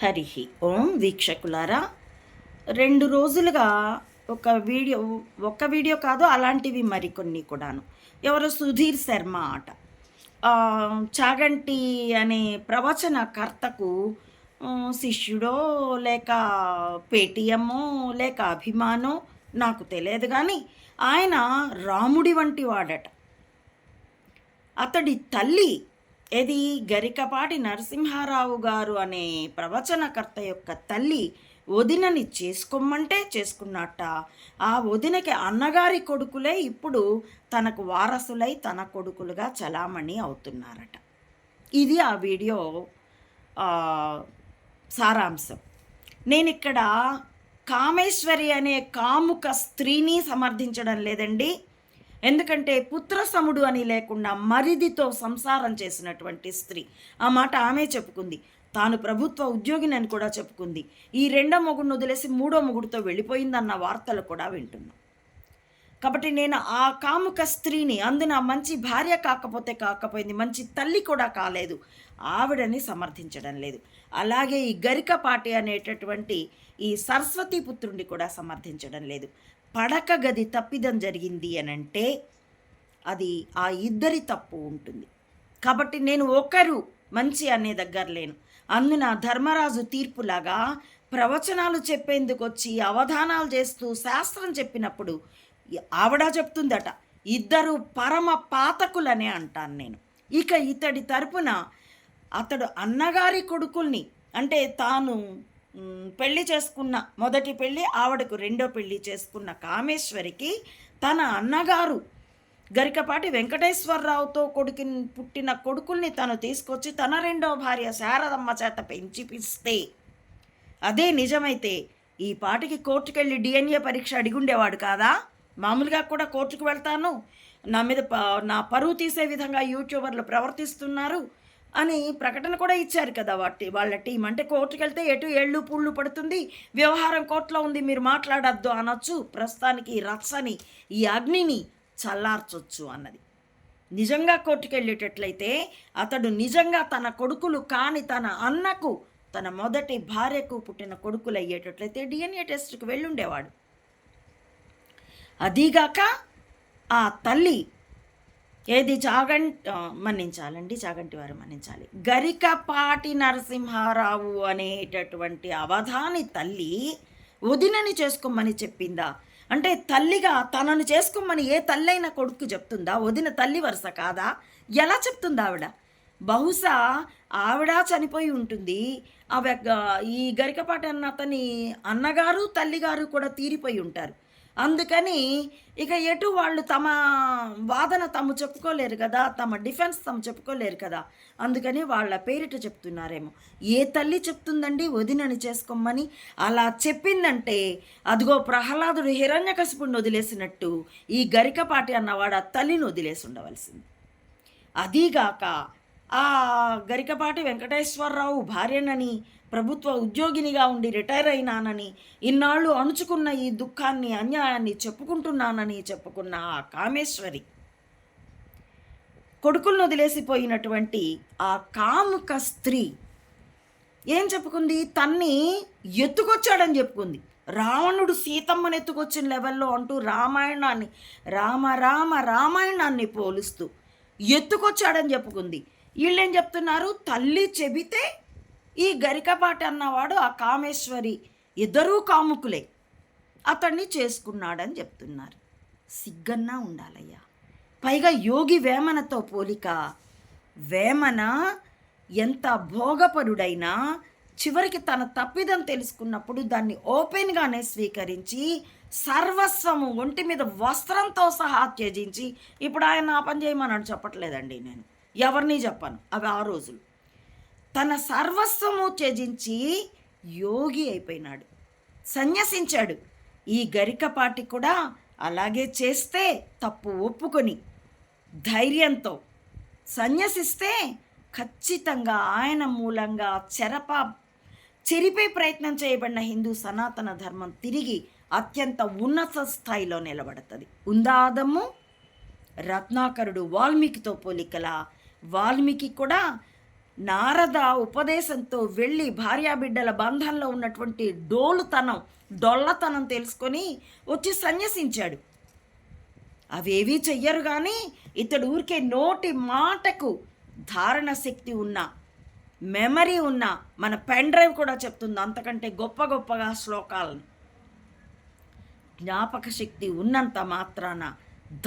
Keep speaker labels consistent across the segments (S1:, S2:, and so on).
S1: హరి ఓం వీక్షకులారా, 2 రోజులుగా ఒక వీడియో కాదు, అలాంటివి మరికొన్ని కూడాను. ఎవరో సుధీర్ శర్మ ఆట చాగంటి అనే ప్రవచనకర్తకు శిష్యుడో లేక పేటీఎమ్మో లేక అభిమానో నాకు తెలియదు, కానీ ఆయన రాముడి వంటి వాడట. అతడి తల్లి ఏది గరికపాటి నరసింహారావు గారు అనే ప్రవచనకర్త యొక్క తల్లి వదినని చేసుకోమంటే చేసుకున్నట్ట. ఆ వదినకి అన్నగారి కొడుకులే ఇప్పుడు తనకు వారసులై తన కొడుకులుగా చలామణి అవుతున్నారట. ఇది ఆ వీడియో సారాంశం. నేనిక్కడ కామేశ్వరి అనే కాముక స్త్రీని సమర్థించడం లేదండి. ఎందుకంటే పుత్రసముడు అని లేకుండా మరిదితో సంసారం చేసినటువంటి స్త్రీ. ఆ మాట ఆమె చెప్పుకుంది. తాను ప్రభుత్వ ఉద్యోగినని కూడా చెప్పుకుంది. ఈ 2వ మొగుడిని వదిలేసి 3వ మొగుడితో వెళ్ళిపోయిందన్న వార్తలు కూడా వింటున్నాం. కాబట్టి నేను ఆ కాముక స్త్రీని, అందున మంచి భార్య కాకపోయింది, మంచి తల్లి కూడా కాలేదు, ఆవిడని సమర్థించడం లేదు. అలాగే ఈ గరికపాటి అనేటటువంటి ఈ సరస్వతీ పుత్రుడిని కూడా సమర్థించడం లేదు. పడక గది తప్పిదం జరిగింది అనంటే అది ఆ ఇద్దరి తప్పు ఉంటుంది. కాబట్టి నేను ఒకరు మంచి అనే దగ్గర లేను. అందున ధర్మరాజు తీర్పులాగా ప్రవచనాలు చెప్పేందుకు వచ్చి అవధానాలు చేస్తూ శాస్త్రం చెప్పినప్పుడు ఆవిడ చెప్తుందట, ఇద్దరు పరమ పాతకులనే అంటాను నేను. ఇక ఇతడి తరపున అతడు అన్నగారి కొడుకుల్ని, అంటే తాను పెళ్లి చేసుకున్న మొదటి పెళ్ళి, ఆవిడకు 2వ పెళ్ళి చేసుకున్న కామేశ్వరికి తన అన్నగారు గరికపాటి వెంకటేశ్వరరావుతో పుట్టిన కొడుకుల్ని తను తీసుకొచ్చి తన 2వ భార్య శారదమ్మ చేత పెంచిపిస్తే, అదే నిజమైతే ఈ పాటికి కోర్టుకెళ్ళి DNA పరీక్ష అడిగుండేవాడు కాదా? మామూలుగా కూడా కోర్టుకు వెళ్తాను, నా మీద నా పరువు తీసే విధంగా యూట్యూబర్లు ప్రవర్తిస్తున్నారు అని ప్రకటన కూడా ఇచ్చారు కదా వాళ్ళ టీం. అంటే కోర్టుకు వెళ్తే ఎటు ఏళ్ళు పుళ్ళు పడుతుంది, వ్యవహారం కోర్టులో ఉంది, మీరు మాట్లాడద్దు అనొచ్చు, ప్రస్తుతానికి ఈ రచ్చని, ఈ అగ్నిని చల్లార్చొచ్చు అన్నది. నిజంగా కోర్టుకు వెళ్ళేటట్లయితే అతడు నిజంగా తన కొడుకులు కాని తన అన్నకు, తన మొదటి భార్యకు పుట్టిన కొడుకులు అయ్యేటట్లయితే DNA టెస్ట్కి వెళ్ళుండేవాడు. అదీగాక ఆ తల్లి ఏది చాగంటి వారు మన్నించాలి, గరికపాటి నరసింహారావు అనేటటువంటి అవధాని తల్లి వదినని చేసుకోమని చెప్పిందా? అంటే తల్లిగా తనను చేసుకోమని ఏ తల్లైనా కొడుకు చెప్తుందా? వదిన తల్లి వరుస కాదా? ఎలా చెప్తుంది ఆవిడ? బహుశా ఆవిడ చనిపోయి ఉంటుంది. ఈ గరికపాటి అన్న అతని అన్నగారు తల్లిగారు కూడా తీరిపోయి ఉంటారు. అందుకని ఇక ఎటు వాళ్ళు తమ వాదన తాము చెప్పుకోలేరు కదా, తమ డిఫెన్స్ తాము చెప్పుకోలేరు కదా, అందుకని వాళ్ళ పేరిట చెప్తున్నారేమో. ఏ తల్లి చెప్తుందండి వదినని చేసుకోమని? అలా చెప్పిందంటే అదిగో ప్రహ్లాదుడు హిరణ్యకశిపుడిని వదిలేసినట్టు ఈ గరికపాటి అన్నవాడు ఆ తల్లిని వదిలేసి ఉండవలసింది. అదీగాక ఆ గరికపాటి వెంకటేశ్వరరావు భార్యనని, ప్రభుత్వ ఉద్యోగినిగా ఉండి రిటైర్ అయినానని, ఇన్నాళ్ళు అణుచుకున్న ఈ దుఃఖాన్ని అన్యాయాన్ని చెప్పుకుంటున్నానని చెప్పుకున్న ఆ కామేశ్వరి కొడుకులను వదిలేసిపోయినటువంటి ఆ కాముక స్త్రీ ఏం చెప్పుకుంది? తన్ని ఎత్తుకొచ్చాడని చెప్పుకుంది. రావణుడు సీతమ్మని ఎత్తుకొచ్చిన లెవెల్లో అంటూ రామాయణాన్ని పోలుస్తూ ఎత్తుకొచ్చాడని చెప్పుకుంది. వీళ్ళేం చెప్తున్నారు? తల్లి చెబితే ఈ గరికపాటి అన్నవాడు ఆ కామేశ్వరి ఇద్దరూ కాముకులే, అతన్ని చేసుకున్నాడని చెప్తున్నారు. సిగ్గన్నా ఉండాలయ్యా. పైగా యోగి వేమనతో పోలిక. వేమన ఎంత భోగపరుడైనా చివరికి తన తప్పిదం తెలుసుకున్నప్పుడు దాన్ని ఓపెన్గానే స్వీకరించి సర్వస్వము ఒంటి మీద వస్త్రంతో సహా త్యజించి, ఇప్పుడు ఆయన ఆ పని చేయమని చెప్పట్లేదండి, నేను ఎవరిని చెప్పను, అవి ఆ రోజులు. తన సర్వస్వము త్యజించి యోగి అయిపోయినాడు, సన్యసించాడు. ఈ గరికపాటి కూడా అలాగే చేస్తే తప్పు ఒప్పుకొని ధైర్యంతో సన్యసిస్తే ఖచ్చితంగా ఆయన మూలంగా చెరిపే ప్రయత్నం చేయబడిన హిందూ సనాతన ధర్మం తిరిగి అత్యంత ఉన్నత స్థాయిలో నిలబడుతుంది. ఉందాదము రత్నాకరుడు వాల్మీకితో పోలికల వాల్మీకి కూడా నారద ఉపదేశంతో వెళ్ళి భార్యాబిడ్డల బంధంలో ఉన్నటువంటి డొల్లతనం తెలుసుకొని వచ్చి సన్యసించాడు. అవేవీ చెయ్యరు కానీ ఇతడు ఊరికే నోటి మాటకు ధారణ శక్తి ఉన్న, మెమరీ ఉన్న, మన పెన్ డ్రైవ్ కూడా చెప్తుంది అంతకంటే గొప్పగా శ్లోకాలను. జ్ఞాపక శక్తి ఉన్నంత మాత్రాన,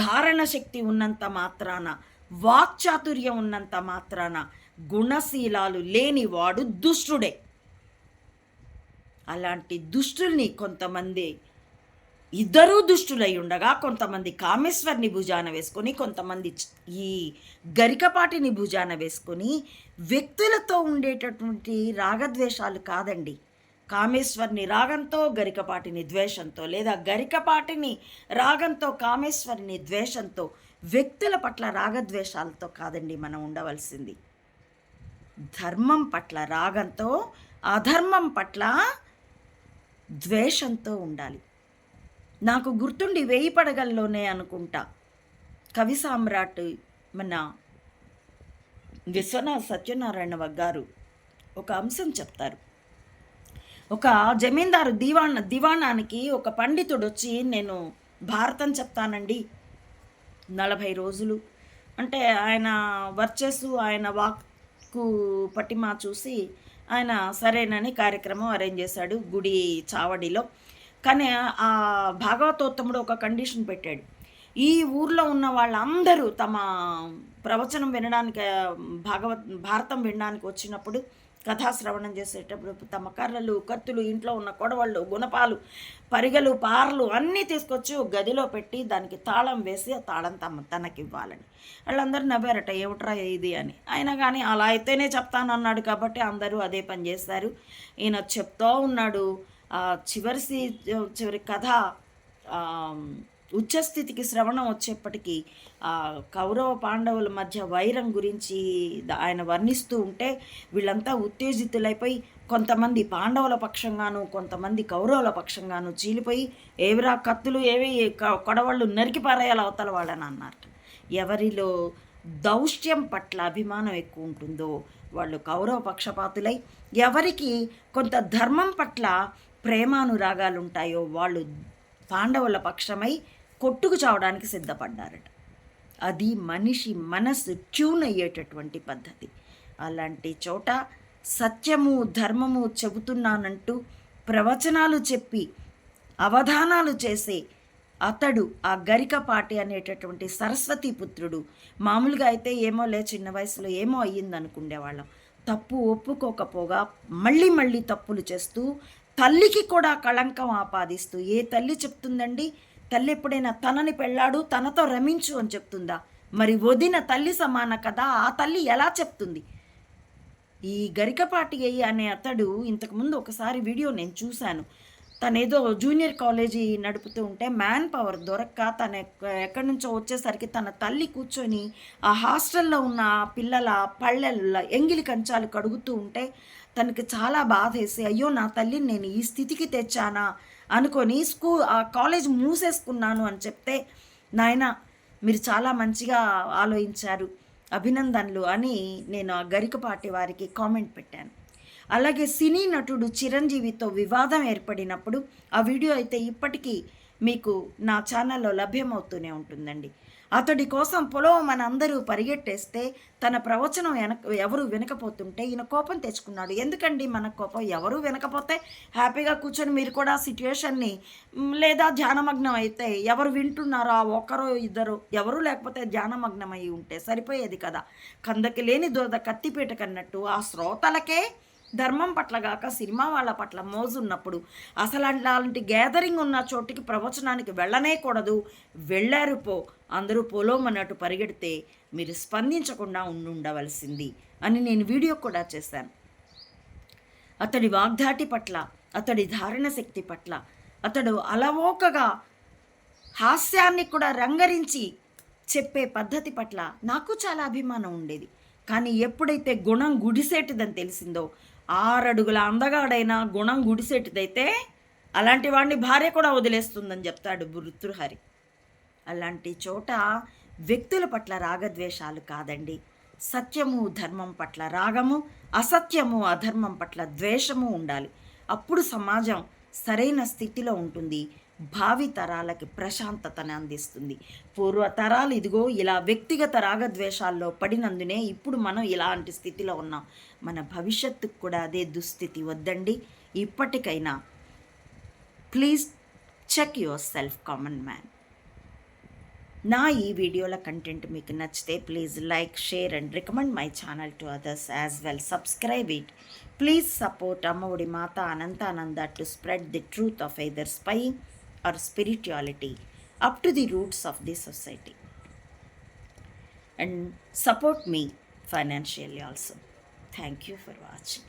S1: ధారణ శక్తి ఉన్నంత మాత్రాన, వాక్చాతుర్యం ఉన్నంత మాత్రాన గుణశీలాలు లేనివాడు దుష్టుడే. అలాంటి దుష్టుల్ని కొంతమంది, ఇద్దరూ దుష్టులై ఉండగా కొంతమంది కామేశ్వరిని భుజాన వేసుకొని, కొంతమంది ఈ గరికపాటిని భుజాన వేసుకొని, వ్యక్తులతో ఉండేటటువంటి రాగద్వేషాలు కాదండి. కామేశ్వరిని రాగంతో, గరికపాటిని ద్వేషంతో, లేదా గరికపాటిని రాగంతో, కామేశ్వరిని ద్వేషంతో, వ్యక్తుల పట్ల రాగద్వేషాలతో కాదండి మనం ఉండవలసింది. ధర్మం పట్ల రాగంతో, అధర్మం పట్ల ద్వేషంతో ఉండాలి. నాకు గుర్తుండి 1000 పడగల్లోనే అనుకుంటా కవి సామ్రాట్ మన విశ్వనాథ సత్యనారాయణ గారు ఒక అంశం చెప్తారు. ఒక జమీందారు దివాణానికి ఒక పండితుడు వచ్చి, నేను భారతం చెప్తానండి 40 రోజులు అంటే, ఆయన వర్చస్సు, ఆయన వాక్కు పటిమ చూసి ఆయన సరేనని కార్యక్రమం అరేంజ్ చేశాడు గుడి చావడిలో. కానీ ఆ భాగవతోత్తముడు ఒక కండిషన్ పెట్టాడు. ఈ ఊర్లో ఉన్న వాళ్ళందరూ తమ ప్రవచనం వినడానికి, భారతం వినడానికి వచ్చినప్పుడు, కథాశ్రవణం చేసేటప్పుడు తమ కర్రలు, కత్తులు, ఇంట్లో ఉన్న కొడవళ్ళు, గుణపాలు, పరిగలు, పారలు అన్నీ తీసుకొచ్చి ఒక గదిలో పెట్టి దానికి తాళం వేసి ఆ తాళం తనకి ఇవ్వాలని. వాళ్ళందరూ నవ్వారట, ఏమిట్రా ఇది అని. అయినా కానీ అలా అయితేనే చెప్తానన్నాడు కాబట్టి అందరూ అదే పని చేస్తారు. ఈయన చెప్తూ ఉన్నాడు. చివరి కథ ఉచ్చస్థితికి శ్రవణం వచ్చేప్పటికీ కౌరవ పాండవుల మధ్య వైరం గురించి ఆయన వర్ణిస్తూ ఉంటే వీళ్ళంతా ఉత్తేజితులైపోయి కొంతమంది పాండవుల పక్షంగాను, కొంతమంది కౌరవుల పక్షంగాను చీలిపోయి, ఏవిరా కత్తులు, ఏవి కొడవళ్ళు నరికి పారేయాలి అవతల వాళ్ళని అన్నారు. ఎవరిలో దౌష్ట్యం పట్ల అభిమానం ఎక్కువ ఉంటుందో వాళ్ళు కౌరవ పక్షపాతులై, ఎవరికి కొంత ధర్మం పట్ల ప్రేమానురాగాలు ఉంటాయో వాళ్ళు పాండవుల పక్షమై కొట్టుకు చావడానికి సిద్ధపడ్డారట. అది మనిషి మనసు ట్యూన్ అయ్యేటటువంటి పద్ధతి. అలాంటి చోట సత్యము, ధర్మము చెబుతున్నానంటూ ప్రవచనాలు చెప్పి అవధానాలు చేసే అతడు, ఆ గరికపాటి అనేటటువంటి సరస్వతి పుత్రుడు, మామూలుగా అయితే ఏమోలే చిన్న వయసులో ఏమో అయ్యిందనుకుండేవాళ్ళం. తప్పు ఒప్పుకోకపోగా మళ్ళీ తప్పులు చేస్తూ తల్లికి కూడా కళంకం ఆపాదిస్తూ, ఏ తల్లి చెప్తుందండి? తల్లి ఎప్పుడైనా తనని పెళ్ళాడు, తనతో రమించు అని చెప్తుందా? మరి వదిన తల్లి సమాన కదా, ఆ తల్లి ఎలా చెప్తుంది? ఈ గరికపాటి అనే అతడు ఇంతకుముందు ఒకసారి వీడియో నేను చూశాను. తనేదో జూనియర్ కాలేజీ నడుపుతూ ఉంటే మ్యాన్ పవర్ దొరక్క తను ఎక్కడి నుంచో వచ్చేసరికి తన తల్లి కూర్చొని ఆ హాస్టల్లో ఉన్న పిల్లల పళ్ళెల ఎంగిలి కంచాలు కడుగుతూ ఉంటే తనకి చాలా బాధేసి, అయ్యో నా తల్లిని నేను ఈ స్థితికి తెచ్చానా అనుకొని ఆ కాలేజ్ మూసేసుకున్నాను అని చెప్తే, నాయన మీరు చాలా మంచిగా ఆలోచించారు, అభినందనలు అని నేను ఆ గరికపాటి వారికి కామెంట్ పెట్టాను. అలాగే సినీ నటుడు చిరంజీవితో వివాదం ఏర్పడినప్పుడు ఆ వీడియో అయితే ఇప్పటికీ మీకు నా ఛానల్లో లభ్యమవుతూనే ఉంటుందండి. అతడి కోసం మనందరూ పరిగెట్టేస్తే తన ప్రవచనం ఎవరు వినకపోతుంటే ఈయన కోపం తెచ్చుకున్నాడు. ఎందుకండి మన కోపం? ఎవరు వినకపోతే హ్యాపీగా కూర్చొని మీరు కూడా సిట్యుయేషన్ని, లేదా ధ్యానమగ్నం అయితే ఎవరు వింటున్నారో ఒకరో ఇద్దరు, ఎవరు లేకపోతే ధ్యానమగ్నం అయి ఉంటే సరిపోయేది కదా. కందకి లేని దోద కత్తిపీట కన్నట్టు ఆ శ్రోతలకే ధర్మం పట్ల గాక సినిమా వాళ్ళ పట్ల మోజున్నప్పుడు అసలు అలాంటి గ్యాదరింగ్ ఉన్న చోటికి ప్రవచనానికి వెళ్ళనే కూడదు. వెళ్ళారు అందరూ పోలోమన్నట్టు పరిగెడితే మీరు స్పందించకుండా ఉండవలసింది అని నేను వీడియో కూడా చేశాను. అతడి వాగ్దాటి పట్ల, అతడి ధారణ శక్తి పట్ల, అతడు అలవోకగా హాస్యాన్ని కూడా రంగరించి చెప్పే పద్ధతి పట్ల నాకు చాలా అభిమానం ఉండేది. కానీ ఎప్పుడైతే గుణం గుడిసేటిదని తెలిసిందో, 6 అడుగుల అందగాడైనా గుణం గుడిసేటిదైతే అలాంటి వాడిని భార్య కూడా వదిలేస్తుందని చెప్తాడు భృతృహరి. అలాంటి చోట వ్యక్తుల పట్ల రాగద్వేషాలు కాదండి, సత్యము ధర్మం పట్ల రాగము, అసత్యము అధర్మం పట్ల ద్వేషము ఉండాలి. అప్పుడు సమాజం సరైన స్థితిలో ఉంటుంది, భావి తరాలకి ప్రశాంతతను అందిస్తుంది. పూర్వ తరాలు ఇదిగో ఇలా వ్యక్తిగత రాగద్వేషాల్లో పడినందునే ఇప్పుడు మనం ఇలాంటి స్థితిలో ఉన్నాం. మన భవిష్యత్తుకు కూడా అదే దుస్థితి వద్దండి. ఇప్పటికైనా please check yourself, common man. నా ఈ వీడియోల కంటెంట్ మీకు నచ్చితే please like, share and recommend my channel to others as well. Subscribe it. Please support Ammaodi Matha Anantananda to spread the truth of either spying or spirituality up to the roots of the society. And support me financially also. Thank you for watching.